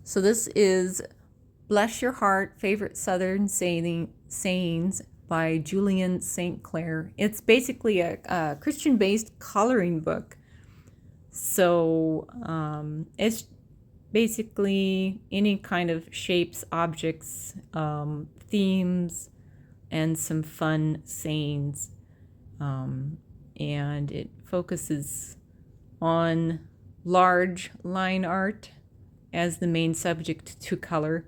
So this is Bless Your Heart, Favorite Southern Sayings by Julian St. Clair. It's basically a Christian-based coloring book. So it's basically any kind of shapes, objects, themes, and some fun sayings. And it focuses on large line art as the main subject to color.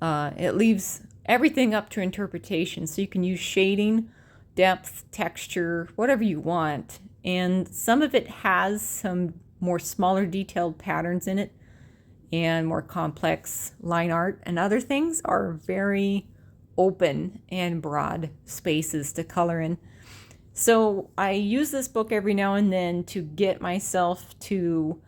It leaves everything up to interpretation, so you can use shading, depth, texture, whatever you want. And some of it has some more smaller detailed patterns in it and more complex line art, and other things are very open and broad spaces to color in. So I use this book every now and then to get myself to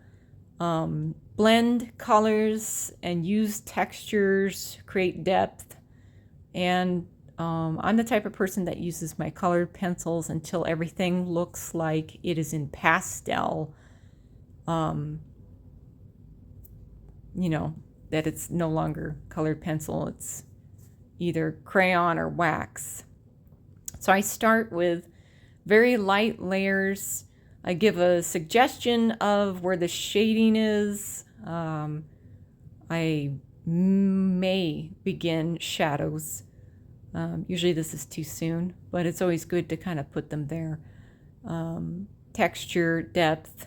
blend colors and use textures, create depth. And I'm the type of person that uses my colored pencils until everything looks like it is in pastel. You know, that it's no longer colored pencil, it's either crayon or wax. So I start with very light layers. I give a suggestion of where the shading is. I may begin shadows. Usually this is too soon, but it's always good to kind of put them there. Texture, depth,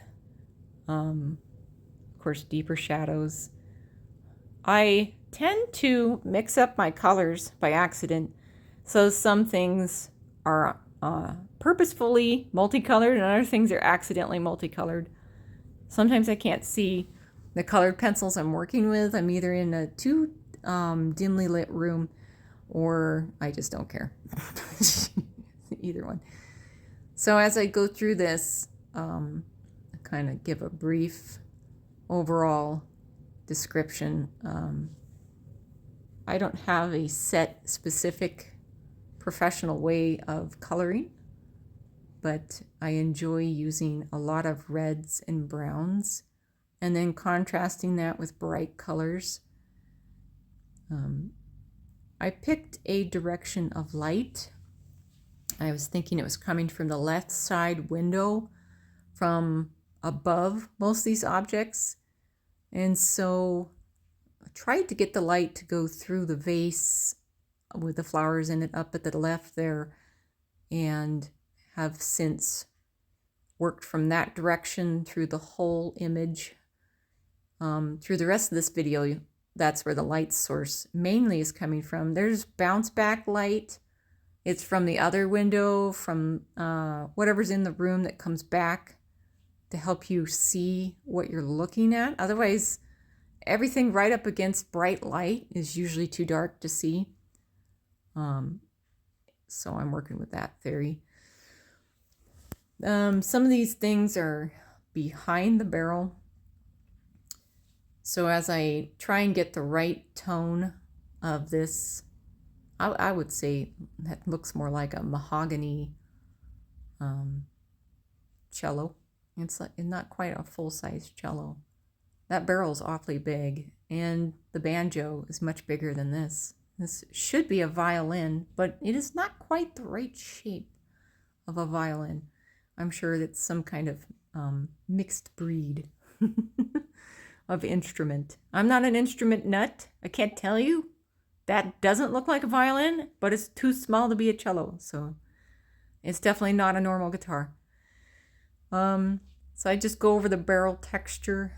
of course, deeper shadows. I tend to mix up my colors by accident. So some things are purposefully multicolored and other things are accidentally multicolored. Sometimes I can't see the colored pencils I'm working with. I'm either in a too dimly lit room or I just don't care. Either one. So as I go through this, I kind of give a brief overall description. I don't have a set specific professional way of coloring, but I enjoy using a lot of reds and browns and then contrasting that with bright colors. I picked a direction of light. I was thinking it was coming from the left side window from above most of these objects. And so I tried to get the light to go through the vase with the flowers in it up at the left there, and have since worked from that direction through the whole image. Through the rest of this video, that's where the light source mainly is coming from. There's bounce back light. It's from the other window, from whatever's in the room that comes back to help you see what you're looking at. Otherwise, everything right up against bright light is usually too dark to see. So I'm working with that theory. Some of these things are behind the barrel. So as I try and get the right tone of this, I would say that looks more like a mahogany cello. It's not quite a full-size cello. That barrel's awfully big, and the banjo is much bigger than this. This should be a violin, but it is not quite the right shape of a violin. I'm sure it's some kind of mixed breed of instrument. I'm not an instrument nut. I can't tell you. That doesn't look like a violin, but it's too small to be a cello, so it's definitely not a normal guitar. So I just go over the barrel texture.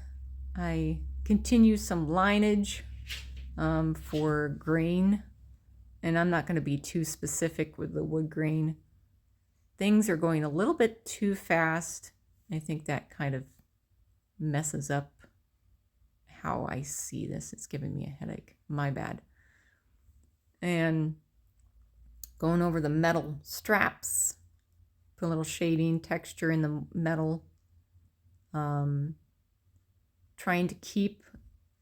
I continue some lineage for grain, and I'm not going to be too specific with the wood grain. Things are going a little bit too fast. I think that kind of messes up how I see this. It's giving me a headache. My bad. And going over the metal straps, put a little shading texture in the metal. Trying to keep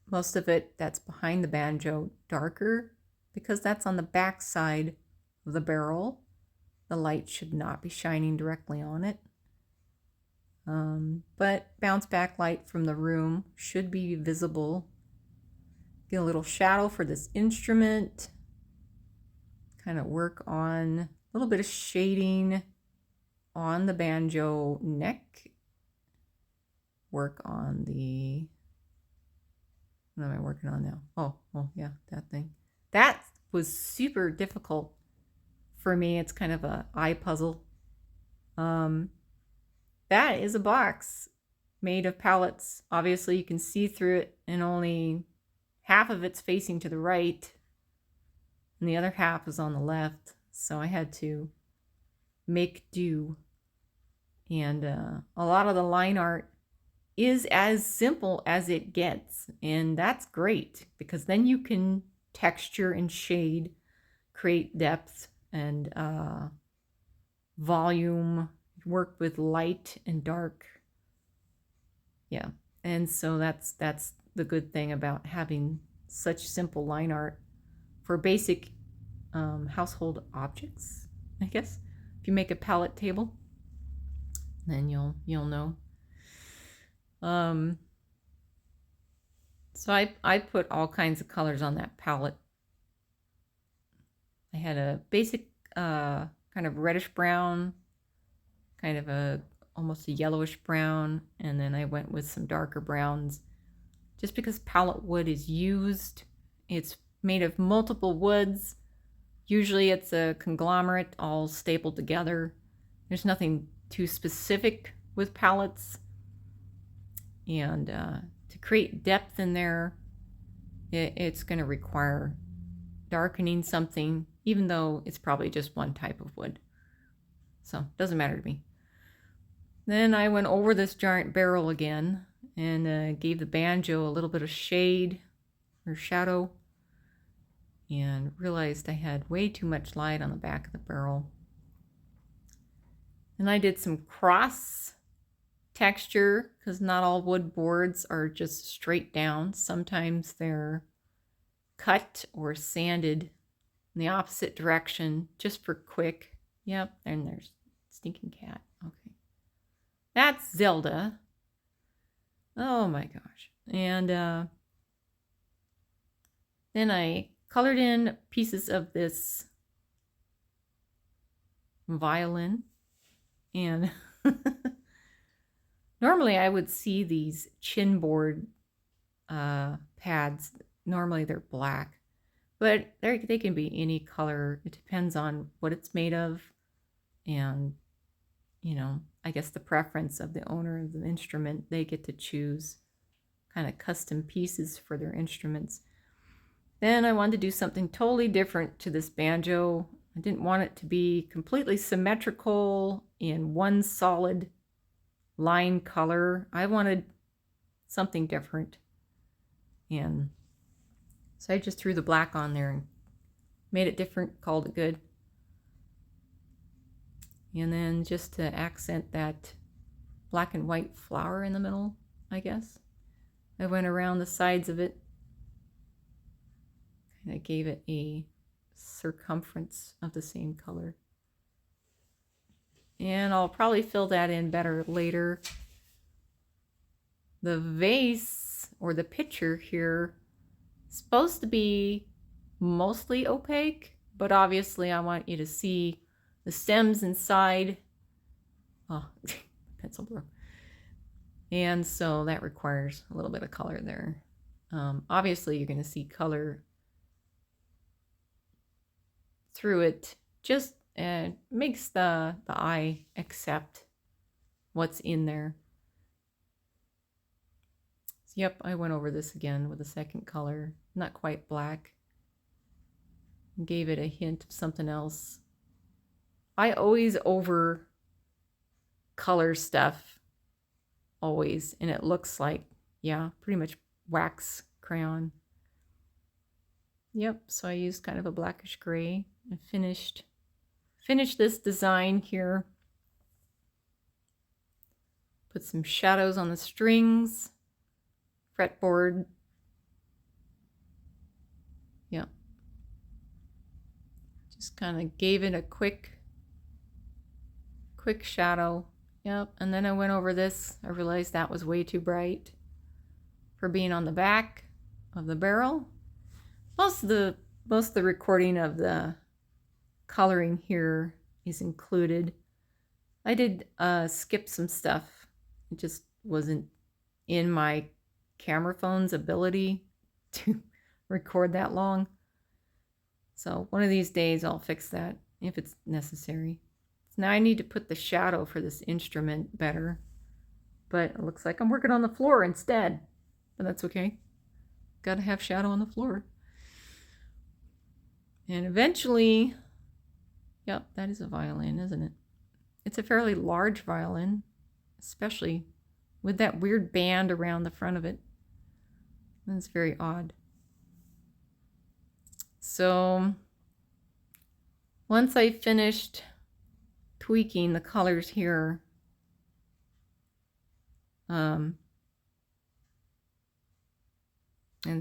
most of it that's behind the banjo darker, because that's on the back side of the barrel. The light should not be shining directly on it. But bounce back light from the room should be visible get a little shadow for this instrument. Kind of work on a little bit of shading on the banjo neck. Work on the, what am I working on now? Oh yeah, that thing. That was super difficult for me. It's kind of a eye puzzle. That is a box made of pallets. Obviously you can see through it, and only half of it's facing to the right and the other half is on the left. So I had to make do. And a lot of the line art is as simple as it gets. And that's great because then you can texture and shade, create depth and volume, work with light and dark. Yeah. And so that's the good thing about having such simple line art for basic household objects, I guess. If you make a palette table, then you'll know. So I put all kinds of colors on that palette. I had a basic kind of reddish brown, kind of almost a yellowish brown, and then I went with some darker browns just because palette wood is used. It's made of multiple woods. Usually it's a conglomerate all stapled together. There's nothing too specific with palettes. And to create depth in there, it's going to require darkening something, even though it's probably just one type of wood. So it doesn't matter to me. Then I went over this giant barrel again and gave the banjo a little bit of shade or shadow, and realized I had way too much light on the back of the barrel. And I did some cross texture because not all wood boards are just straight down. Sometimes they're cut or sanded in the opposite direction just for quick. Yep, and there's stinking cat. Okay. That's Zelda. Oh my gosh. And then I colored in pieces of this violin, and normally I would see these chin board pads. Normally they're black, but they can be any color. It depends on what it's made of, and I guess the preference of the owner of the instrument. They get to choose kind of custom pieces for their instruments. Then I wanted to do something totally different to this banjo. I didn't want it to be completely symmetrical in one solid line color. I wanted something different. And so I just threw the black on there and made it different, called it good. And then just to accent that black and white flower in the middle, I guess, I went around the sides of it. And I gave it a circumference of the same color. And I'll probably fill that in better later. The vase or the pitcher here is supposed to be mostly opaque, but obviously I want you to see the stems inside. Oh, pencil broke. And so that requires a little bit of color there. Obviously you're going to see color through it. Just makes the eye accept what's in there. So, yep, I went over this again with a second color, not quite black. Gave it a hint of something else. I always over color stuff, always, and it looks like, yeah, pretty much wax crayon. Yep, so I used kind of a blackish gray. I finished this design here. Put some shadows on the strings, fretboard. Yep. Just kind of gave it a quick shadow. Yep, and then I went over this. I realized that was way too bright for being on the back of the barrel. most of the recording of the coloring here is included. I did skip some stuff. It just wasn't in my camera phone's ability to record that long. So one of these days I'll fix that if it's necessary. Now I need to put the shadow for this instrument better, but it looks like I'm working on the floor instead, but that's okay. Gotta have shadow on the floor. And eventually, yep, that is a violin, isn't it? It's a fairly large violin, especially with that weird band around the front of it. That's very odd. So once I finished tweaking the colors here, and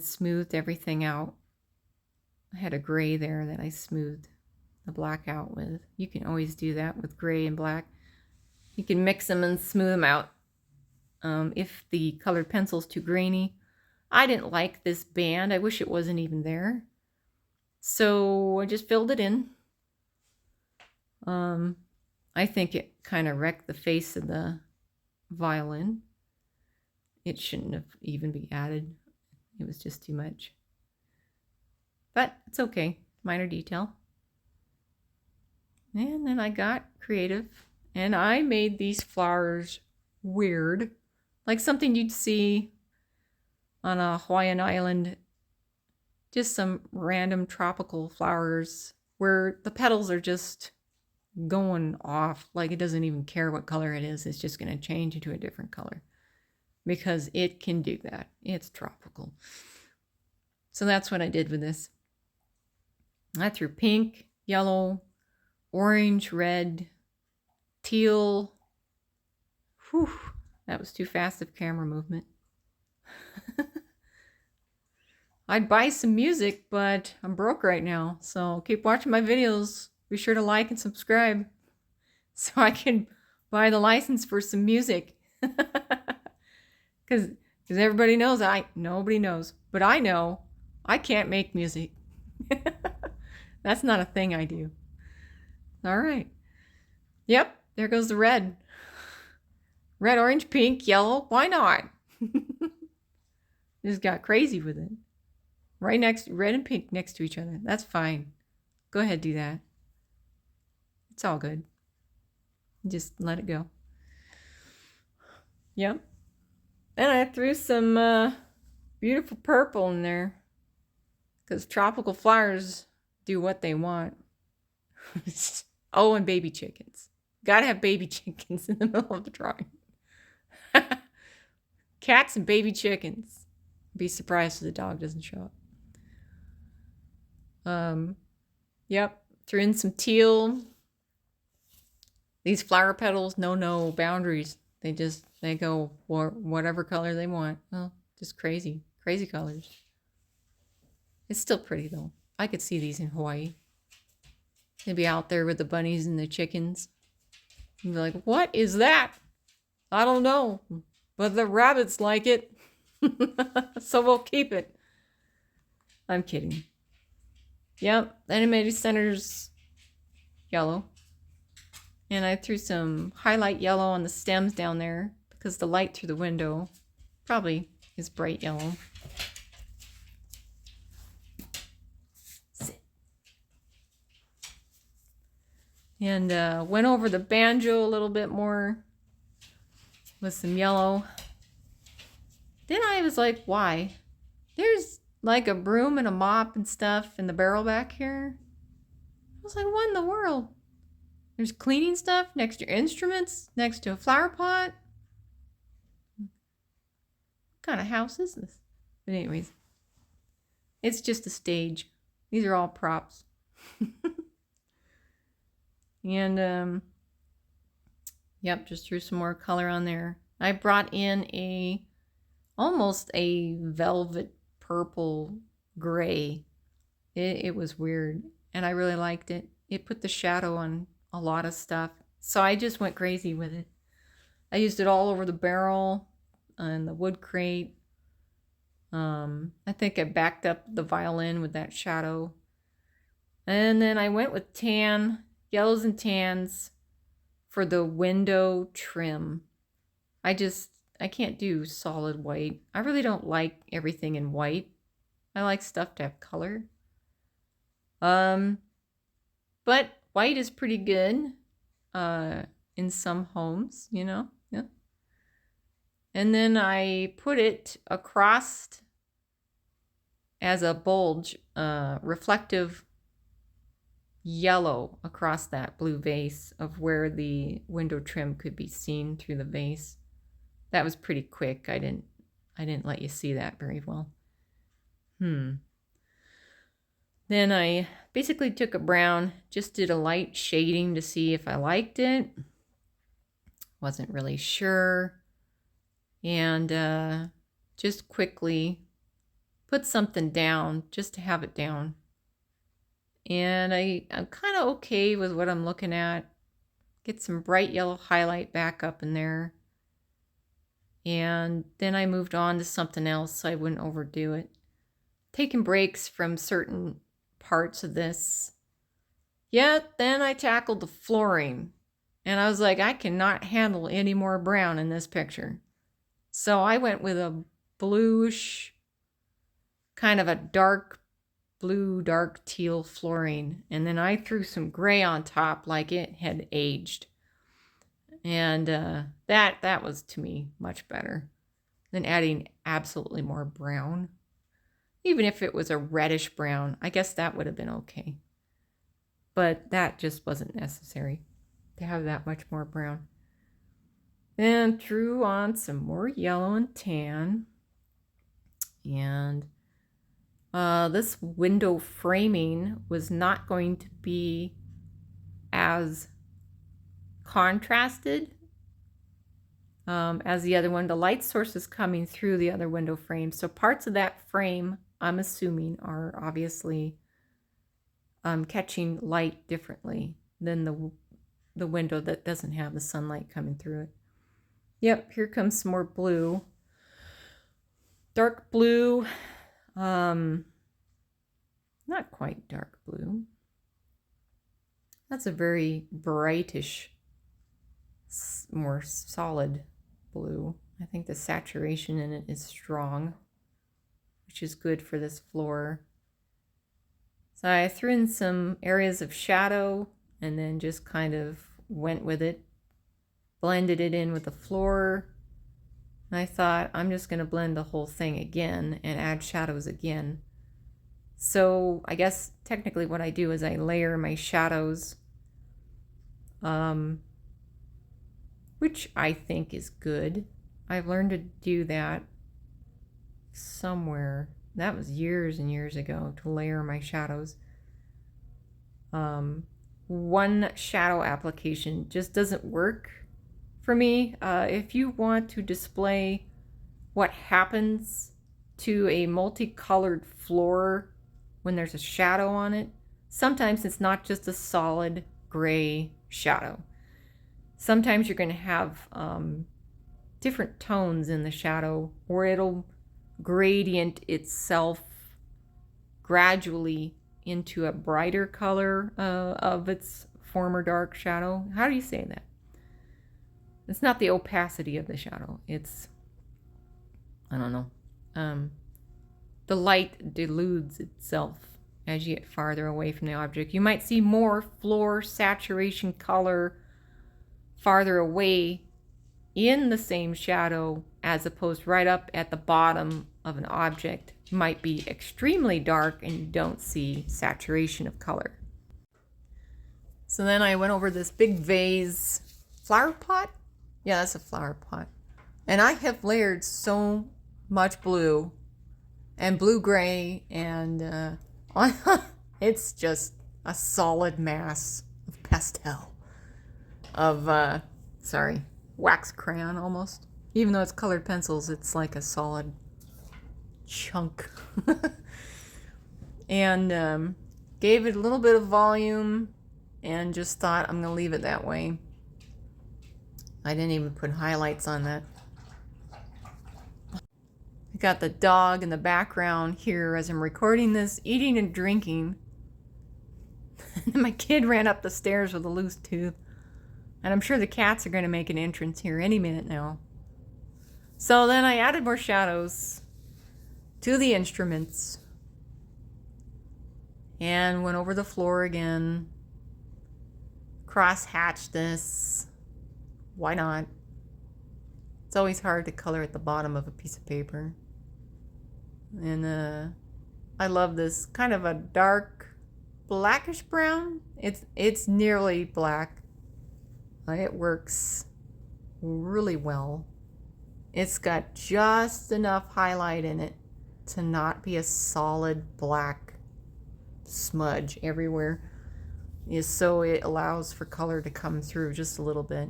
smoothed everything out, I had a gray there that I smoothed the black out with. You can always do that with gray and black. You can mix them and smooth them out. If the colored pencil's too grainy, I didn't like this band. I wish it wasn't even there. So I just filled it in. I think it kind of wrecked the face of the violin. It shouldn't have even been added. It was just too much. But it's okay. Minor detail. And then I got creative. And I made these flowers weird. Like something you'd see on a Hawaiian island. Just some random tropical flowers where the petals are just going off. Like it doesn't even care what color it is. It's just going to change into a different color. Because it can do that. It's tropical. So that's what I did with this. I threw pink, yellow, orange, red, teal. Whew, that was too fast of camera movement. I'd buy some music, but I'm broke right now. So keep watching my videos. Be sure to like and subscribe so I can buy the license for some music. Because everybody knows, nobody knows, but I know I can't make music. That's not a thing I do. All right. Yep, there goes the red. Red, orange, pink, yellow. Why not? Just got crazy with it. Right next, red and pink next to each other. That's fine. Go ahead, do that. It's all good. Just let it go. Yep. And I threw some beautiful purple in there. Because tropical flowers do what they want. Oh, and baby chickens. Gotta have baby chickens in the middle of the drawing. Cats and baby chickens. Be surprised if the dog doesn't show up. Yep. Threw in some teal. These flower petals, no boundaries. They go for whatever color they want. Well, just crazy colors. It's still pretty though. I could see these in Hawaii. They'd be out there with the bunnies and the chickens. You'd be like, what is that? I don't know, but the rabbits like it. So we'll keep it. I'm kidding. Yep, animated center's yellow. And I threw some highlight yellow on the stems down there because the light through the window probably is bright yellow. Sit. And went over the banjo a little bit more with some yellow. Then I was like, why? There's like a broom and a mop and stuff in the barrel back here. I was like, what in the world? There's cleaning stuff next to your instruments, next to a flower pot. What kind of house is this? But anyways, it's just a stage. These are all props. And, yep, just threw some more color on there. I brought in almost a velvet purple gray. It was weird, and I really liked it. It put the shadow on a lot of stuff. So I just went crazy with it. I used it all over the barrel and the wood crate. I think I backed up the violin with that shadow. And then I went with tan, yellows and tans for the window trim. I can't do solid white. I really don't like everything in white. I like stuff to have color. But white is pretty good in some homes, you know? Yeah. And then I put it across as a bulge, reflective yellow across that blue vase of where the window trim could be seen through the vase. That was pretty quick. I didn't let you see that very well. Then I basically took a brown, just did a light shading to see if I liked it. Wasn't really sure. And just quickly put something down just to have it down. And I'm kind of okay with what I'm looking at. Get some bright yellow highlight back up in there. And then I moved on to something else so I wouldn't overdo it. Taking breaks from certain parts of this. Yet then I tackled the flooring. And I was like, I cannot handle any more brown in this picture. So I went with a bluish, kind of a dark blue, dark teal flooring. And then I threw some gray on top like it had aged. And that was, to me, much better than adding absolutely more brown. Even if it was a reddish brown, I guess that would have been okay. But that just wasn't necessary to have that much more brown. Then threw on some more yellow and tan. And this window framing was not going to be as contrasted as the other one. The light source is coming through the other window frame. So parts of that frame, I'm assuming, are obviously catching light differently than the window that doesn't have the sunlight coming through it. Yep, here comes some more blue. Dark blue. Not quite dark blue. That's a very brightish, more solid blue. I think the saturation in it is strong, which is good for this floor. So I threw in some areas of shadow and then just kind of went with it, blended it in with the floor. And I thought, I'm just going to blend the whole thing again and add shadows again. So I guess technically what I do is I layer my shadows, which I think is good. I've learned to do that somewhere. That was years and years ago, to layer my shadows. One shadow application just doesn't work for me. If you want to display what happens to a multicolored floor when there's a shadow on it, sometimes it's not just a solid gray shadow. Sometimes you're going to have different tones in the shadow, or it'll gradient itself gradually into a brighter color of its former dark shadow. How do you say that? It's not the opacity of the shadow. It's, I don't know. The light dilutes itself as you get farther away from the object. You might see more floor saturation color farther away in the same shadow as opposed right up at the bottom of an object. Might be extremely dark and you don't see saturation of color. So then I went over this big vase flower pot. Yeah, that's a flower pot. And I have layered so much blue and blue-gray, and it's just a solid mass of pastel. Of, wax crayon almost. Even though it's colored pencils, it's like a solid chunk. And gave it a little bit of volume and just thought I'm going to leave it that way. I didn't even put highlights on that. I got the dog in the background here as I'm recording this, eating and drinking. And my kid ran up the stairs with a loose tooth. And I'm sure the cats are going to make an entrance here any minute now. So then I added more shadows to the instruments and went over the floor again. Cross-hatched this. Why not? It's always hard to color at the bottom of a piece of paper. And I love this kind of a dark blackish brown. It's nearly black. It works really well. It's got just enough highlight in it to not be a solid black smudge everywhere. So it allows for color to come through just a little bit.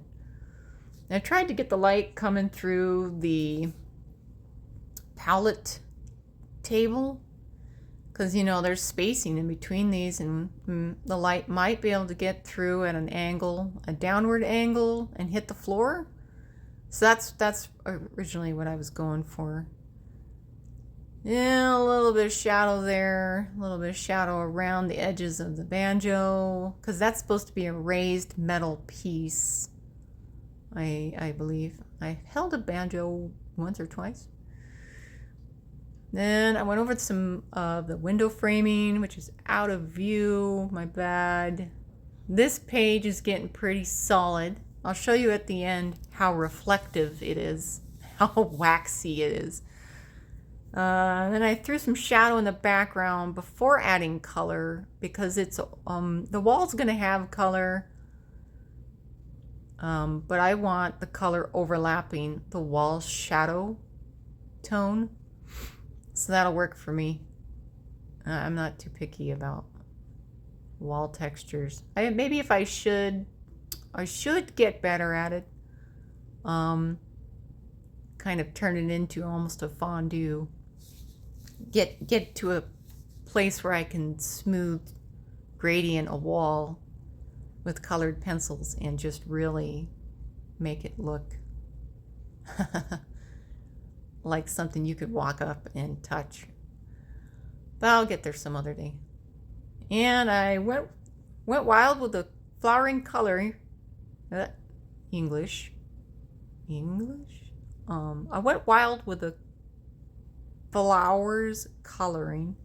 I tried to get the light coming through the palette table because, you know, there's spacing in between these, and the light might be able to get through at an angle, a downward angle, and hit the floor. So that's originally what I was going for. Yeah, a little bit of shadow there, a little bit of shadow around the edges of the banjo, because that's supposed to be a raised metal piece. I believe. I held a banjo once or twice. Then I went over some of the window framing, which is out of view. My bad. This page is getting pretty solid. I'll show you at the end how reflective it is, how waxy it is. Then I threw some shadow in the background before adding color because it's the wall's going to have color, but I want the color overlapping the wall shadow tone. So that'll work for me. I'm not too picky about wall textures. Maybe if I should get better at it. Kind of turn it into almost a fondue. Get to a place where I can smooth gradient a wall with colored pencils and just really make it look like something you could walk up and touch. But I'll get there some other day. And I went wild with the flowering color. English. I went wild with the flowers coloring.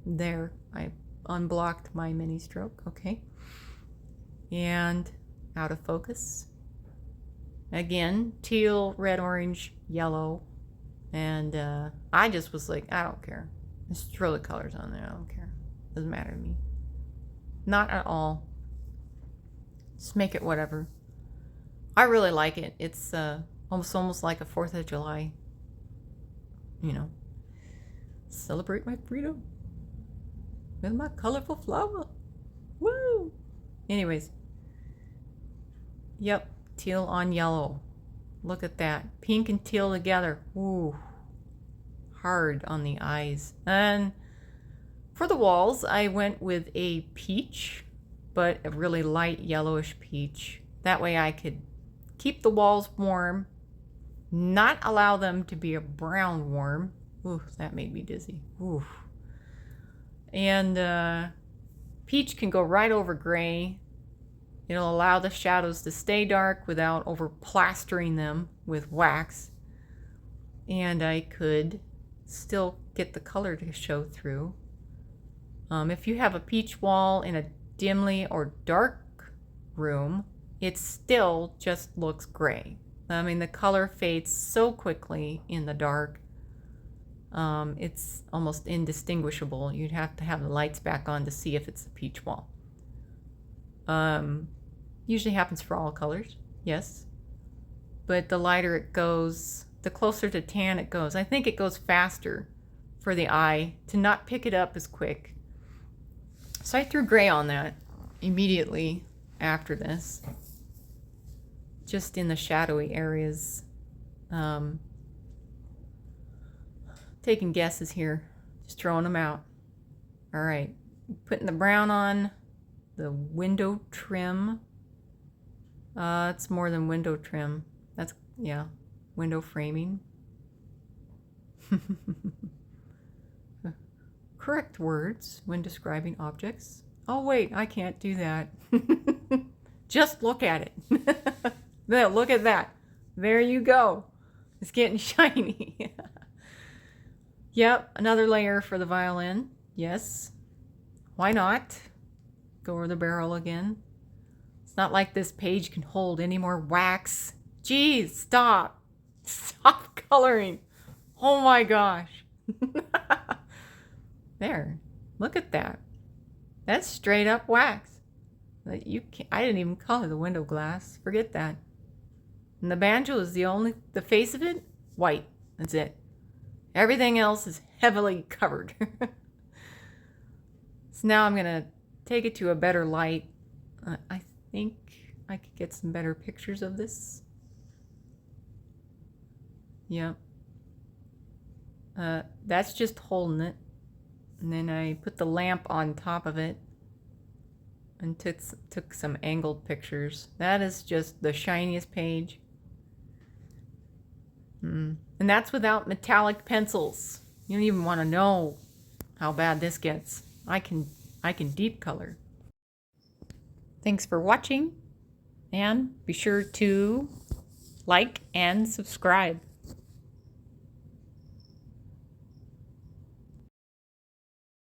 There, I unblocked my mini stroke. Okay. And out of focus. Again, teal, red, orange, yellow. And I just was like, I don't care. Just throw the colors on there. I don't care. Doesn't matter to me. Not at all. Just make it whatever. I really like it. It's almost like a 4th of July. You know. Celebrate my freedom with my colorful flower. Woo! Anyways. Yep. Teal on yellow. Look at that. Pink and teal together. Ooh. Hard on the eyes. And for the walls, I went with a peach, but a really light yellowish peach. That way I could keep the walls warm, not allow them to be a brown warm. Ooh, that made me dizzy. Ooh. And peach can go right over gray. It'll allow the shadows to stay dark without over plastering them with wax. And I could still get the color to show through. If you have a peach wall in a dimly or dark room, it still just looks gray. I mean, the color fades so quickly in the dark. It's almost indistinguishable. You'd have to have the lights back on to see if it's a peach wall. Usually happens for all colors, yes. But the lighter it goes, the closer to tan it goes. I think it goes faster for the eye to not pick it up as quick. So I threw gray on that immediately after this. Just in the shadowy areas. Taking guesses here. Just throwing them out. All right. Putting the brown on the window trim. It's more than window trim. That's, yeah, window framing. Correct words when describing objects. Oh wait, I can't do that. Just look at it. There, look at that. There you go. It's getting shiny. Yep, another layer for the violin. Yes. Why not? Go over the barrel again. It's not like this page can hold any more wax. Geez, stop. Stop coloring. Oh my gosh. There. Look at that. That's straight up wax. You can't, I didn't even color the window glass. Forget that. And the banjo is the face of it, white. That's it. Everything else is heavily covered. So now I'm going to take it to a better light. I think I could get some better pictures of this. Yep. That's just holding it. And then I put the lamp on top of it and took some angled pictures. That is just the shiniest page. And that's without metallic pencils. You don't even want to know how bad this gets. I can deep color. Thanks for watching, and be sure to like and subscribe.